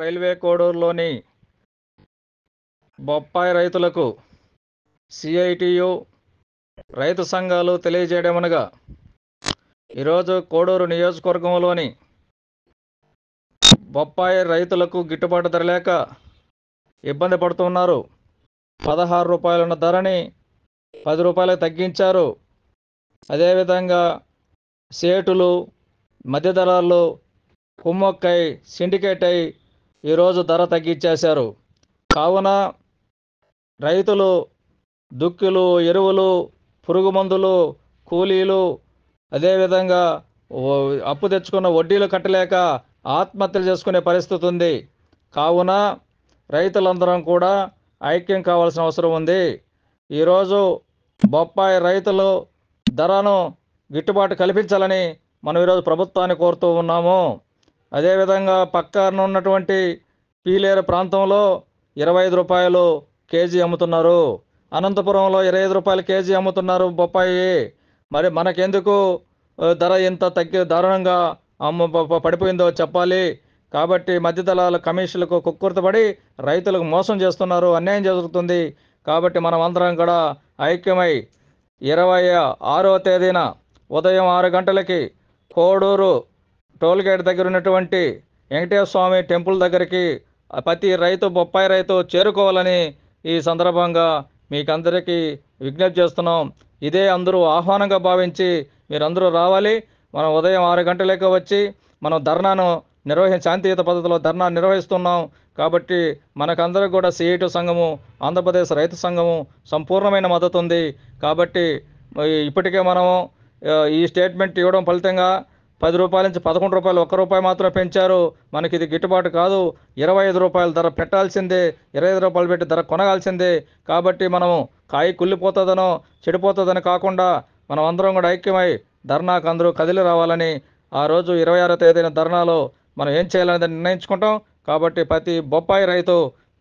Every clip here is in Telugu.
రైల్వే కోడూరులోని బొప్పాయి రైతులకు సిఐటియు రైతు సంఘాలు తెలియజేయడమనగా ఈరోజు కోడూరు నియోజకవర్గంలోని బొప్పాయి రైతులకు గిట్టుబాటు ధర లేక ఇబ్బంది పడుతున్నారు. 16 రూపాయలు ఉన్న ధరని 10 రూపాయలకు తగ్గించారు. అదేవిధంగా సేటులు, మధ్య దళాలు కుమ్మక్కై సిండికేట్ అయి ఈరోజు ధర తగ్గించేశారు. కావున రైతులు దుక్కులు, ఎరువులు, పురుగు మందులు, కూలీలు, అదేవిధంగా అప్పు తెచ్చుకున్న వడ్డీలు కట్టలేక ఆత్మహత్యలు చేసుకునే పరిస్థితి ఉంది. కావున రైతులందరం కూడా ఐక్యం కావాల్సిన అవసరం ఉంది. ఈరోజు బొప్పాయి రైతులు ధరను గిట్టుబాటు కల్పించాలని మనం ఈరోజు ప్రభుత్వాన్ని కోరుతూ ఉన్నాము. అదేవిధంగా పక్కన ఉన్నటువంటి పీలేరు ప్రాంతంలో 25 రూపాయలు కేజీ అమ్ముతున్నారు. అనంతపురంలో 25 రూపాయలు కేజీ అమ్ముతున్నారు బొప్పాయి. మరి మనకెందుకు ధర ఇంత దారుణంగా పడిపోయిందో చెప్పాలి. కాబట్టి మధ్య దళాల కమిషన్లకు కుక్కుర్తపడి రైతులకు మోసం చేస్తున్నారు, అన్యాయం జరుగుతుంది. కాబట్టి మనం అందరం కూడా ఐక్యమై 26వ తేదీన ఉదయం 6 గంటలకి కోడూరు టోల్గేట్ దగ్గర ఉన్నటువంటి వెంకటేశ్వర స్వామి టెంపుల్ దగ్గరికి ప్రతి రైతు బొప్పాయి రైతు చేరుకోవాలని ఈ సందర్భంగా మీకందరికీ విజ్ఞప్తి చేస్తున్నాం. ఇదే అందరూ ఆహ్వానంగా భావించి మీరందరూ రావాలి. మనం ఉదయం 6 గంటలకు వచ్చి మనం ధర్నాను శాంతియుత పద్ధతిలో ధర్నా నిర్వహిస్తున్నాం. కాబట్టి మనకందరూ కూడా సిఐటి సంఘము, ఆంధ్రప్రదేశ్ రైతు సంఘము సంపూర్ణమైన మద్దతు ఉంది. కాబట్టి ఇప్పటికే మనము ఈ స్టేట్మెంట్ ఇవ్వడం ఫలితంగా 10 రూపాయల నుంచి 11 రూపాయలు, 1 రూపాయి మాత్రమే పెంచారు. మనకి ఇది గిట్టుబాటు కాదు. 25 రూపాయల ధర పెట్టాల్సిందే, 25 రూపాయలు పెట్టి ధర కొనగాల్సిందే. కాబట్టి మనము కాయ కుళ్ళిపోతుందనో చెడిపోతుందని కాకుండా మనం అందరం కూడా ఐక్యమై ధర్నాకు అందరూ కదిలి రావాలని ఆ రోజు 26వ తేదీన ధర్నాలో మనం ఏం చేయాలనేది నిర్ణయించుకుంటాం. కాబట్టి ప్రతి బొప్పాయి రైతు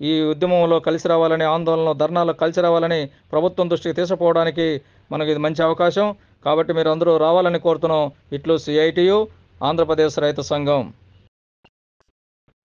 ఈ ఉద్యమంలో కలిసి రావాలని, ఆందోళనలో ధర్నాలో కలిసి రావాలని ప్రభుత్వం దృష్టికి తీసుకుపోవడానికి మనకి ఇది మంచి అవకాశం. కాబట్టి మీరు అందరూ రావాలని కోరుతున్నాం. ఇట్లు సిఐటియు, ఆంధ్రప్రదేశ్ రైతు సంఘం.